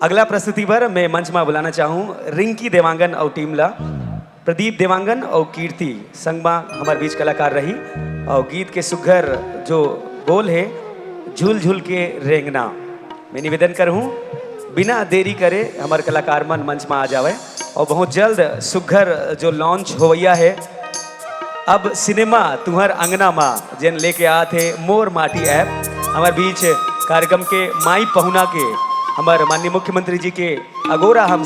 अगला प्रस्तुति पर मैं मंच में बुलाना चाहूँ रिंकी देवांगन और टीम ला। प्रदीप देवांगन और कीर्ति संग में हमारे बीच कलाकार रही और गीत के सुघर जो बोल है झूल झूल के रेंगना। मैं निवेदन करूँ बिना देरी करे हमारे कलाकार मन मंच में आ जावे और बहुत जल्द सुघर जो लॉन्च होवैया है अब सिनेमा तुहर अंगना माँ जिन लेके आते मोर माटी ऐप हमारे बीच कार्यक्रम के माई पहुना के हमारे माननीय मुख्यमंत्री जी के अगोरा हम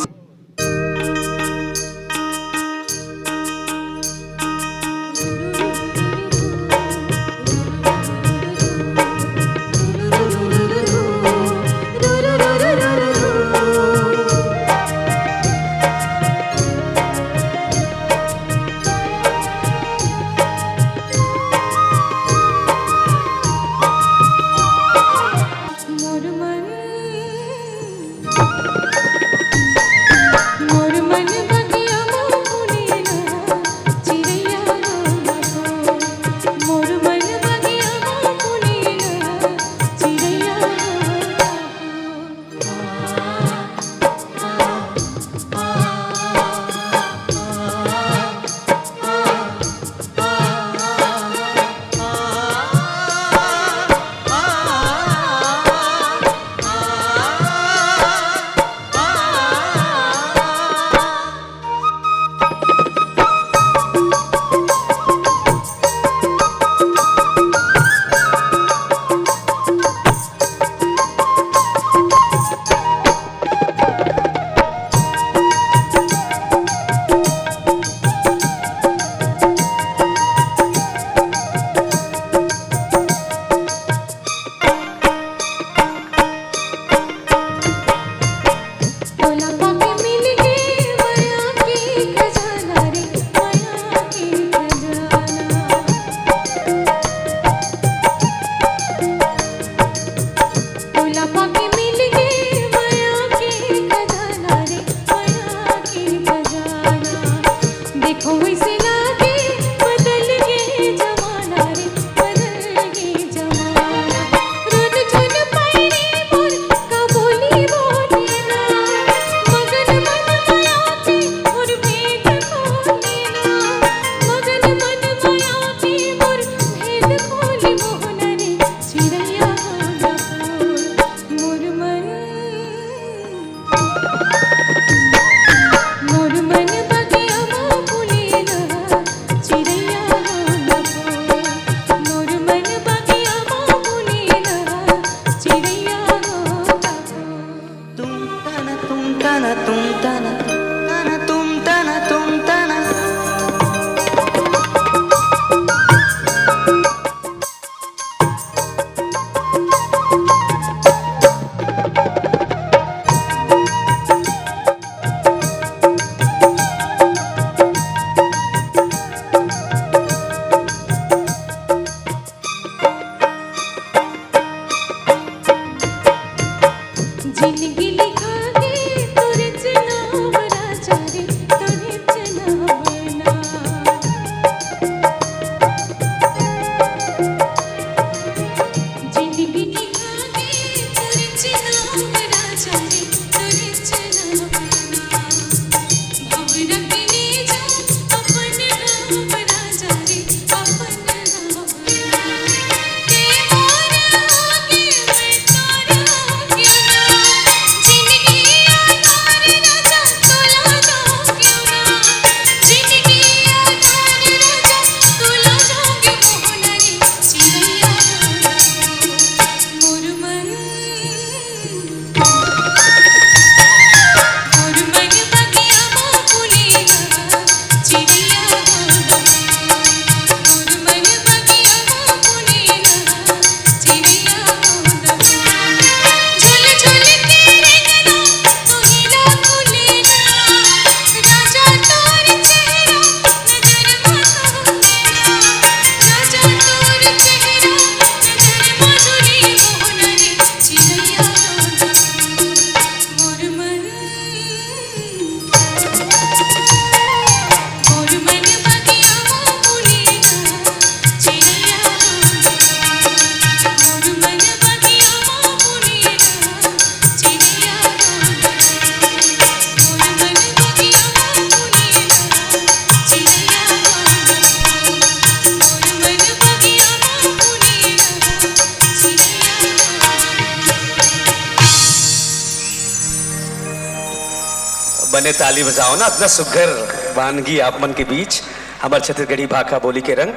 मने ताली बजाओ ना, इतना सुघर वानगी आप मन के बीच हमार छत्तीसगढ़ी भाखा बोली के रंग।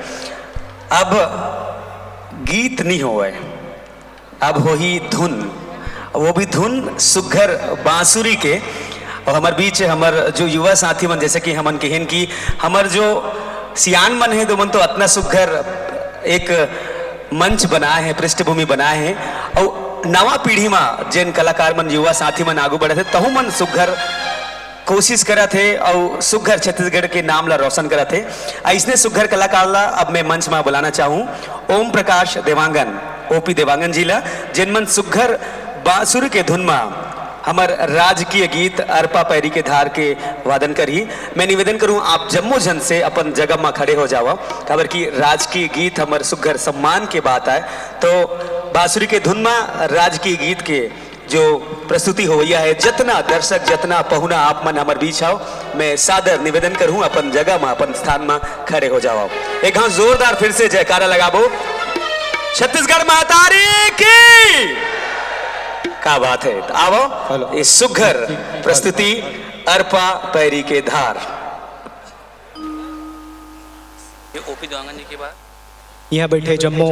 अब गीत नहीं होवे, अब हो ही धुन, वो भी धुन सुघर बांसुरी के। और हमार बीच हमार जो युवा साथी मन जैसे कि हमन कहन की हमार जो सियान मन है तो मन तो इतना सुघर एक मंच बनाए हैं, पृष्ठभूमि बनाए हैं। और नवा पीढ़ी में जिन कलाकार मन युवा साथी मन आगू बढ़े थे तहु मन सुघर कोशिश करा थे और सुघर छत्तीसगढ़ के नाम ला रोशन करा थे। ऐसने सुघर कलाकार ला अब मैं मंच में बुलाना चाहूँ ओम प्रकाश देवांगन, ओपी देवांगन जी ला, जिन मन सुघर बांसुरी के धुन में हमार राजकीय गीत अरपा पैरी के धार के वादन करी। मैं निवेदन करूं आप जम्मो जन से अपन जगह में खड़े हो जावा, खबर की राजकीय गीत हमार सुघर सम्मान के बात है तो बांसुरी के धुन में राजकीय गीत के जो प्रस्तुति हो है, जितना दर्शक जितना पहुना आप मन हमार बीच आओ, मैं सादर निवेदन करूं अपन जगह में अपन स्थान में खड़े हो जाओ। एक हाँ जोरदार फिर से जयकारा लगाबो छत्तीसगढ़ महतारी की। क्या बात है, तो आओ इस सुघर प्रस्तुति अरपा पैरी के धार। ओपी देवांगन जी के बाद यहाँ बैठे जम्मू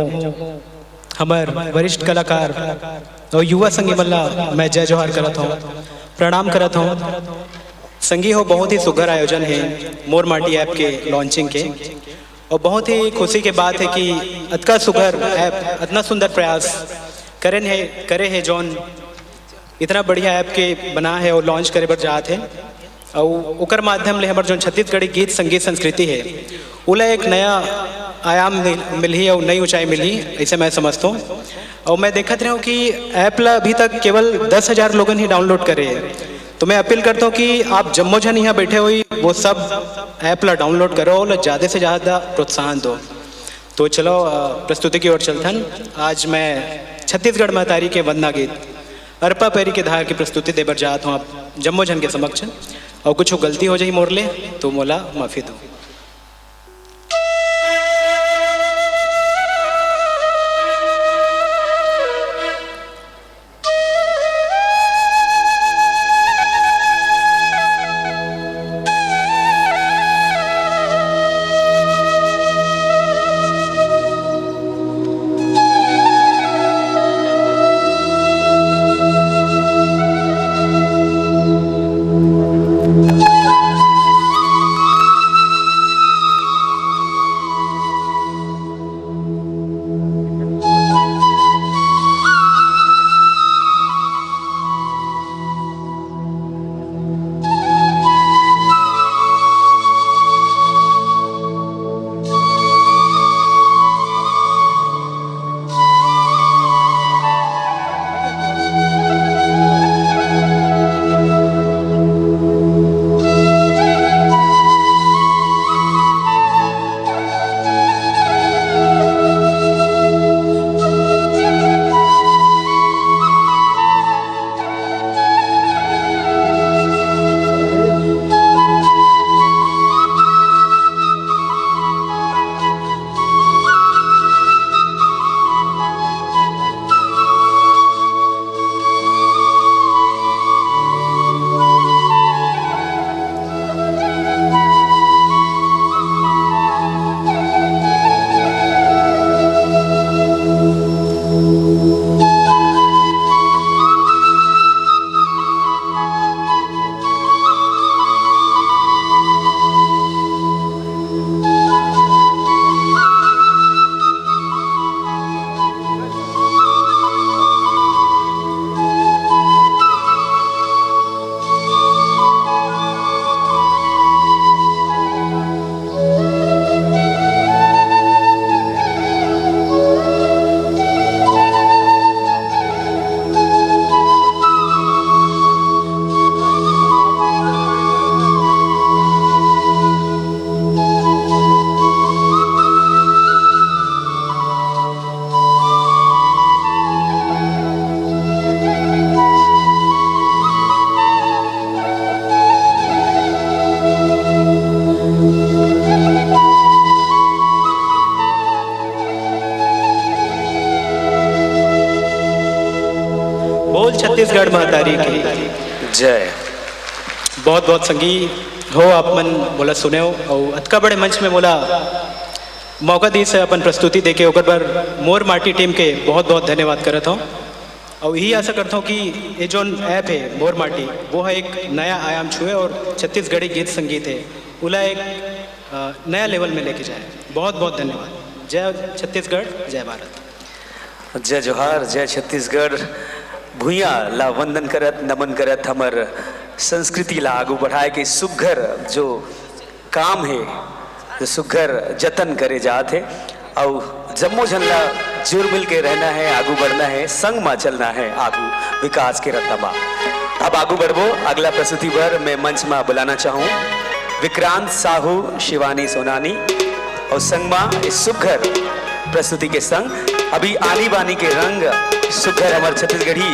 हमार वरिष्ठ कलाकार और युवा संगी मल्ला मैं जय जोहार करत हूँ, प्रणाम करत हूँ। संगी हो बहुत ही सुघर आयोजन है मोर माटी ऐप के लॉन्चिंग के, और बहुत ही खुशी के बात है कि अतका सुघर ऐप इतना सुंदर प्रयास करे है जौन इतना बढ़िया ऐप के बना है और लॉन्च करे बर जात है। और ओकर माध्यम ले हमार जो छत्तीसगढ़ी गीत संगीत संस्कृति है उला एक नया आयाम मिली और नई ऊंचाई मिली, ऐसे मैं समझता हूँ। और मैं देखते रहूँ कि ऐप ला अभी तक केवल 10,000 लोगों ही डाउनलोड करे हैं, तो मैं अपील करता हूँ कि आप जम्मो जन यहाँ बैठे हुई वो सब ऐप ला डाउनलोड करो और ज़्यादा से ज़्यादा प्रोत्साहन दो। तो चलो प्रस्तुति की ओर चलथन। आज मैं छत्तीसगढ़ महतारी के वंदना गीत अरपा पैरी के धार की प्रस्तुति देवर जात हूँ आप जम्मो जन के समक्ष, और कुछ गलती हो जाए मोर ले तो मोला माफ़ी दो। बोल छत्तीसगढ़ महतारी की जय। बहुत बहुत संगी हो आप मन बोला सुने हो और अतका बड़े मंच में बोला मौका दी से अपन प्रस्तुति देके ओकर पर मोर माटी टीम के बहुत बहुत धन्यवाद करता हूँ और यही आशा करता हूँ कि ये जो ऐप है मोर माटी वो है एक नया आयाम छुए और छत्तीसगढ़ी गीत संगीत है उला एक नया लेवल में लेके जाए। बहुत बहुत धन्यवाद। जय छत्तीसगढ़, जय भारत। जय जोहार, जय छत्तीसगढ़। भूया ला वंदन करत नमन करत हमर संस्कृति ला आगू बढ़ाए के सुघर जो काम है जो सुघर जतन करे जात है और जम्मो झन ला जुड़ मिल के रहना है, आगू बढ़ना है, संग में चलना है आगू विकास के रत्नमा। अब आगू बढ़बो अगला प्रस्तुति पर मैं मंच में बुलाना चाहूँ विक्रांत साहू, शिवानी सोनानी और संगमा इस सुघर प्रस्तुति के संग अभी आनी बानी के रंग सुघर हमार छत्तीसगढ़ी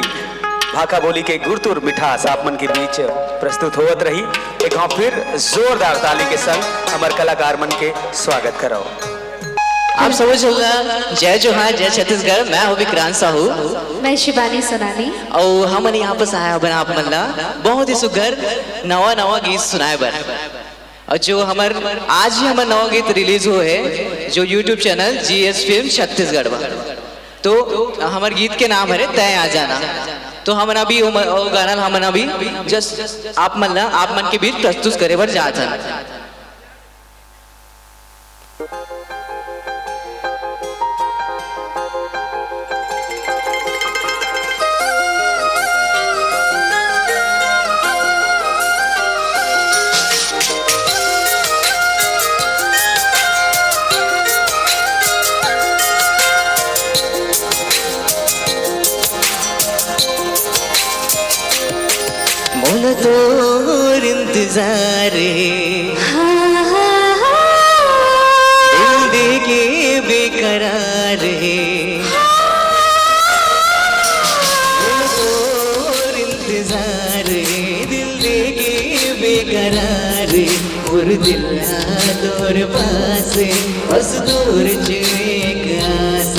भाखा बोली के गुरतुर मिठास आप मन के बीच प्रस्तुत होवत रही। एक बार फिर जोरदार ताली के संग हमार कलाकार मन के स्वागत करो। आप सब जय जोहार, जय छत्तीसगढ़। मैं हूँ विक्रांत साहू, मैं शिवानी सोनानी और हमन यहाँ पर आया बना आप मन ला बहुत ही सुघर नवा नवा गीत सुनाए बर। और जो हमार आज ही हमारा नवा गीत रिलीज हुआ है जो YouTube channel GS film Chhattisgarh बा। तो हमारे गीत के नाम है तय आ जाना। तो हम अभी वो गाना हम अभी जस्ट आप मन के बीच प्रस्तुत करे बर जात हन। मोला तोर इंतजार दिल देके बेकरार मोला तोर इंतजार दिल देके बेकरार और दिल तोर पास बस दूर एक आस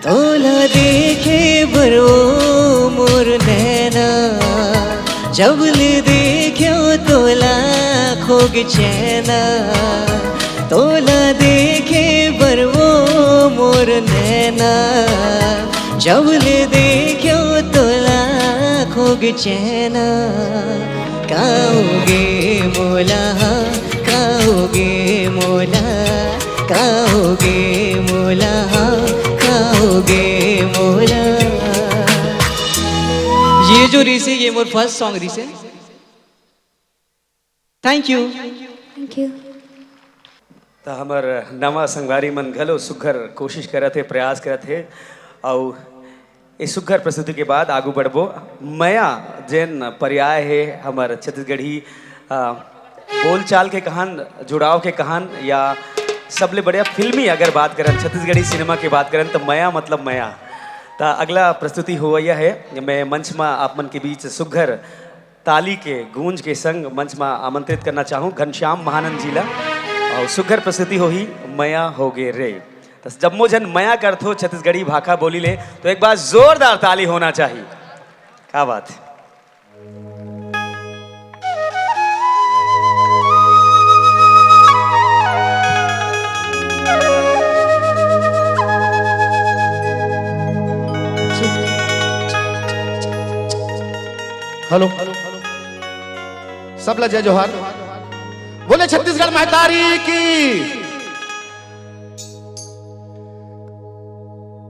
तोला देखे बरो मोर नैना जब ले देखो तोला खोग चैना तोला देखे बर वो मोर नैना जब ले देखो तोला खोग चैना काओगे मोला काओगे मोला काओगे मोला काओगे मोला। ये जो रीस है ये मोर फर्स्ट सॉन्ग रीस है। Thank you. Thank you. तो हमार नवा संगवारी मन घलो सुघर कोशिश करत थे, प्रयास करत थे और इस सुघर प्रस्तुति के बाद आगू बढ़बो। मया जैन पर्याय है हमार छत्तीसगढ़ी बोलचाल के कहान, जुड़ाव के कहान या सबले बढ़िया फिल्मी अगर बात करें छत्तीसगढ़ी सिनेमा की बात करें तो मया मतलब मया। तो अगला प्रस्तुति हुआ है मैं मंच में आप मन के बीच सुघर ताली के गूंज के संग मंच में आमंत्रित करना चाहूँ घनश्याम महानंद जिला और सुघर प्रस्तुति हो ही मया होगे रे। तो जब मोजन मया करत हो छत्तीसगढ़ी भाषा बोली ले तो एक बार जोरदार ताली होना चाहिए। क्या बात है। हेलो सबला जय जोहार। बोले छत्तीसगढ़ महतारी की।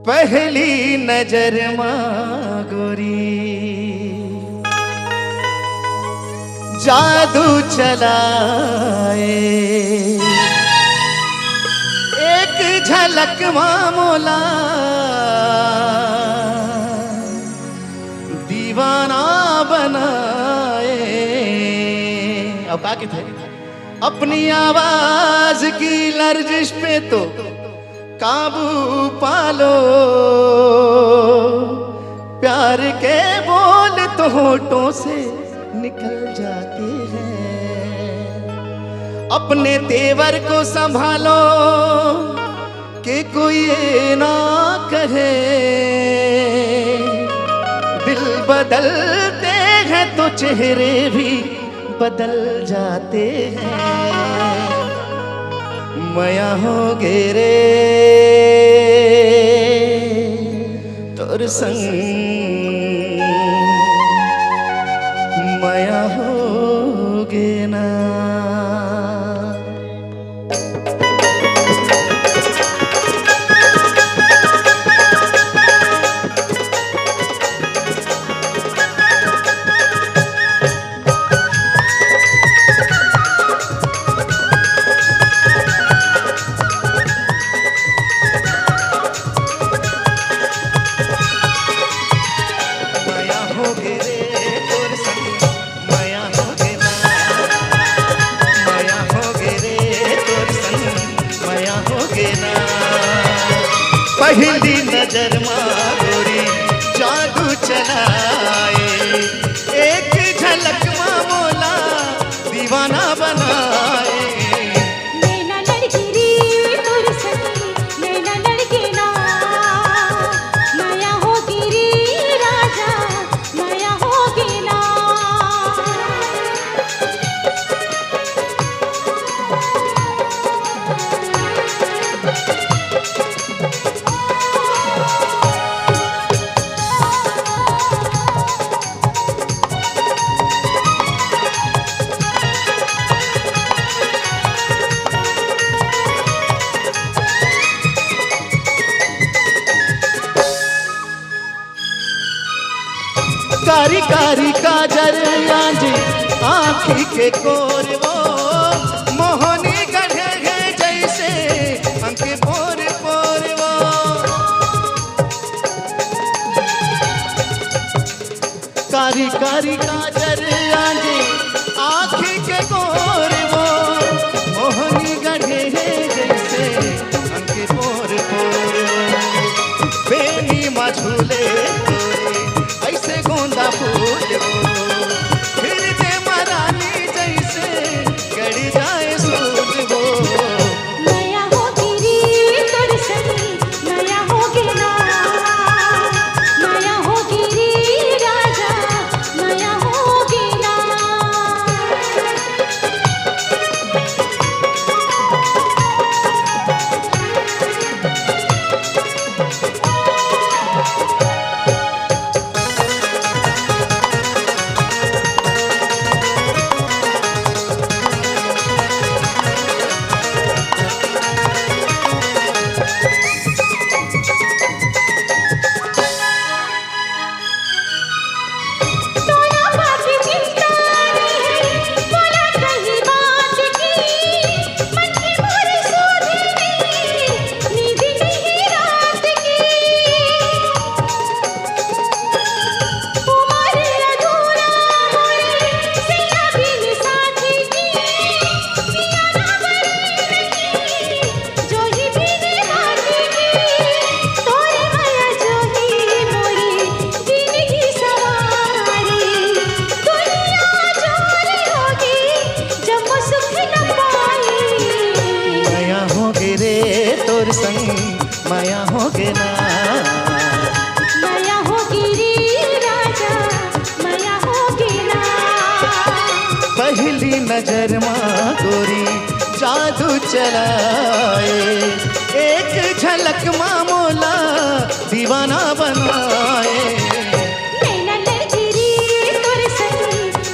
पहली नजर मां गोरी जादू चलाए एक झलक मां मोला दीवाना बनाए। अब क्या थे अपनी आवाज की लर्जिश पे तो काबू पालो प्यार के बोल तो होठों से निकल जाते हैं। अपने तेवर को संभालो कि कोई ये ना कहे दिल बदलते हैं तो चेहरे भी बदल जाते हैं। मया हो गे रे तोर संग मया हो गे ना। पहली नजर मां गोरी जादू चलाए एक झलक मां मोला दीवाना बनाए। नैना लड़की रे तोर संग नैना लड़के ना माया होगी रे राजा माया होगी ना। कारी कारी काजर आंजी आँखी के कोर वो मोहनी गढ़े है जैसे अंके पोर पोर वो। कारी कारी काजर आंजी आँखी के कोर वो मोहनी गढ़े है जैसे अंके पोर पोर वो। बेनी मझूले ऐसे गोंदा फूल फिर दे मरानी जैसे गड़ी जाए सूल वो। माया होगी रे तोर संग माया होगी ना माया होगी रे राजा माया होगी ना। तोर संग माया होगे ना। माया होगी रे राजा माया होगी ना। पहली नजर माँ गोरी जादू चलाए, एक झलक माँ मोला दीवाना बनाए। नैना लड़की रे तोर संग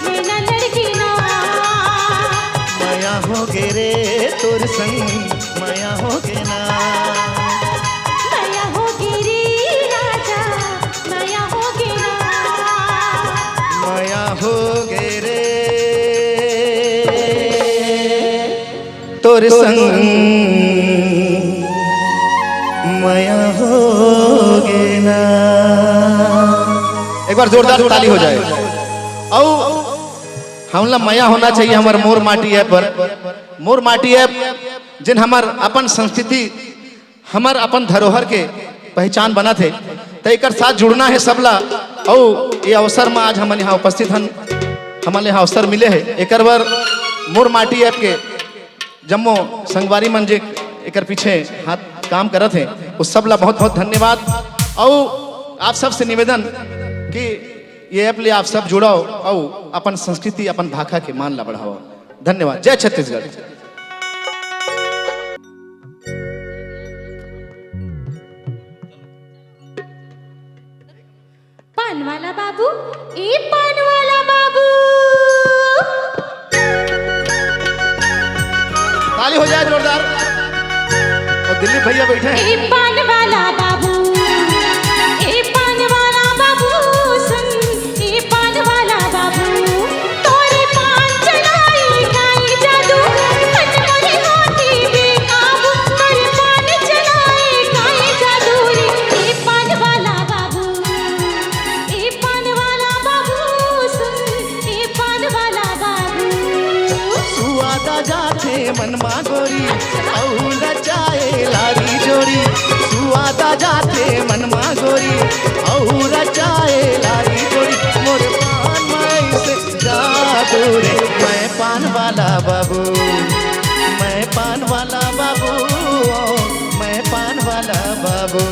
नैना लड़की ना। माया होगे रे तोर संग माया होगे ना। माया होगी रे राजा माया होगी ना। माया होगे रे तोर संग माया होगे ना। एक बार जोरदार ताली हो जाए। औ हमला माया होना चाहिए हमार मोर माटी ऐप पर। मोर माटी ऐप जिन हमार अपन संस्कृति हमार अपन धरोहर के पहचान बना थे, तो एक साथ जुड़ना है सबला। औ ये अवसर में आज हम यहाँ उपस्थित हन, हमारे यहाँ अवसर मिले है। एक बार मोर माटी ऐप के जम्मो संगवारी मन जे एक पीछे हाथ काम करत है, उस सबला बहुत बहुत धन्यवाद। और आप सबसे निवेदन कि ये ऐप ले आप सब जुड़ाओ और अपन संस्कृति अपन भाषा के मान ला बढ़ाओ। धन्यवाद। जय छत्तीसगढ़। पान वाला बाबू ए पान वाला बाबू। ताली हो जाए जोरदार। और दिलीप भैया बैठे हैं। ए पान वाला बाबू ए पान वाला बाबू सुन ए पान वाला बाबू। तोरे पान चलाई गाई जादू मन मोरे होती बेकाबू। तोरे पान चलाई गाई जादू रे ए पान वाला बाबू ए पान वाला बाबू सुन ए पान वाला बाबू। सुआदा जाते मन मा गोरी औ रचाए लारी जोड़ी। सुआदा जाते मन मा गोरी औ रचाए लारी जोड़ी। मोर पान माई से जादू रे मैं पान वाला बाबू। मैं पान वाला बाबू। मैं पान वाला बाबू।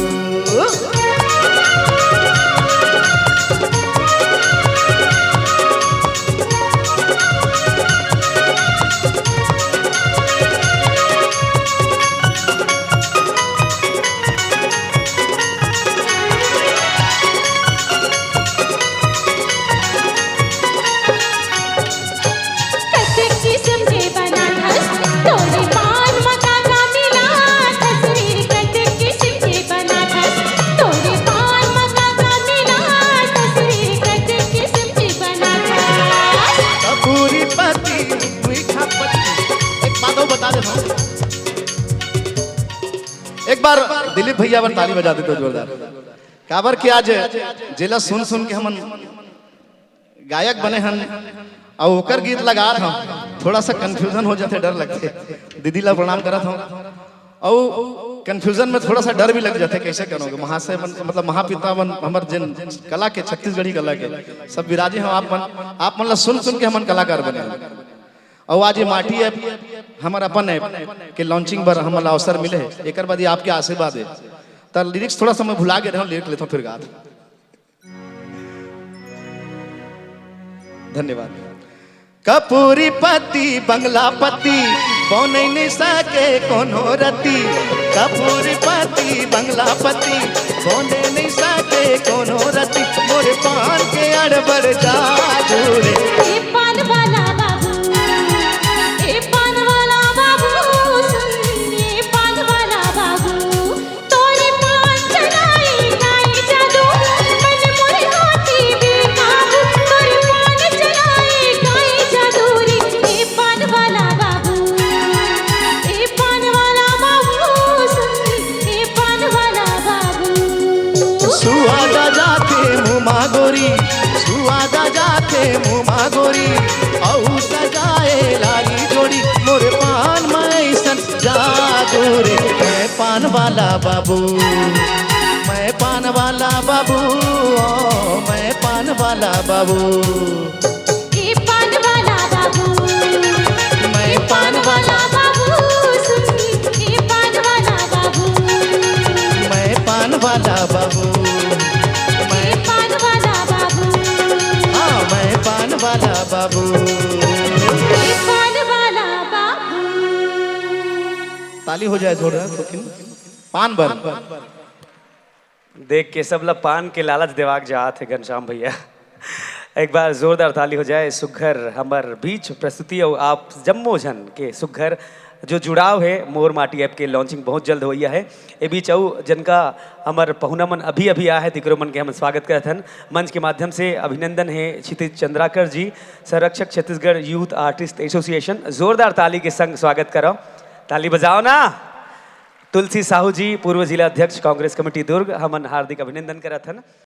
कते किस्म के बना हस तोरे पान मका का मिला तस्वीर। कते किस्म के बना हस तोरे पान मका का मिला तस्वीर। कते किस्म के बना हस कपूरी पति मीठा पति। एक बात और बता देता हूँ। एक बार दिलीप भैया पर ताली बजा देते हो जोरदार। काबर कि आज जिला सुन सुन के हम गायक बने हन और ओकर गीत लगा था, थोड़ा सा कंफ्यूजन हो जाते, डर लगते। दीदी ला प्रणाम करत हूँ और कंफ्यूजन में थोड़ा सा डर भी लग जाते कैसे करोगे। महाशय मतलब महापिता बन हमार जिन कला के छत्तीसगढ़ी कला के सब विराजी हम आप मन ला सुन सुन के हम कलाकार बने। और आज ये माटी ऐप हमार अपन ऐप के लॉन्चिंग पर हमारा अवसर मिले है। एक बाद ये आपके आशीर्वाद है। तो लिरिक्स थोड़ा सा मैं भुला के रहा हूँ, लिरिक्स लेता हूँ फिर गा। धन्यवाद। कपूरी पति बंगला पति बने नहीं सके कोनो रति। कपूरी पति बंगला पति बने नहीं सके कोनो रति। मोरे पान के अड़बड़ जादू रे ए पान वाला बाबू ए पान वाला बाबू सुन ए पान वाला बाबू। तोरे पान चलाई गाई जादू मन मोरे होती बेकाबू। तोरे पान चलाई गाई जादू रे ए पान वाला बाबू ए पान वाला बाबू सुन ए पान वाला बाबू। सुआदा जाते मुमा गोरी। सुआदा जाते मुमा गोरी औ सजाए लागी जोड़ी। मोरे पान में सन जादू रे मैं पान वाला बाबू। मैं पान वाला बाबू। मैं पान वाला बाबू। ए पान वाला बाबू मैं पान वाला बाबू सुन ए पान वाला बाबू। बाबू ए पान वाला बाबू हाँ मैं पान वाला बाबू ए पान वाला बाबू ताली हो जाए थोड़ा पान भर देख के सब लोग पान के लालच देवाक जात है घनश्याम भैया। एक बार जोरदार ताली हो जाए सुघर हमर बीच प्रस्तुति और आप जम्मो जन के सुघर जो जुड़ाव है मोर माटी ऐप के लॉन्चिंग बहुत जल्द होइया है। ए बीच जिनका हमर पहुना मन अभी अभी आया है तिकरो मन के हम स्वागत करत हन। मंच के माध्यम से अभिनंदन है क्षितिज चंद्राकर जी, संरक्षक छत्तीसगढ़ यूथ आर्टिस्ट एसोसिएशन। जोरदार ताली के संग स्वागत करो, ताली बजाओ ना। तुलसी साहू जी, पूर्व जिला अध्यक्ष कांग्रेस कमेटी दुर्ग, हमन हार्दिक अभिनंदन करत हन।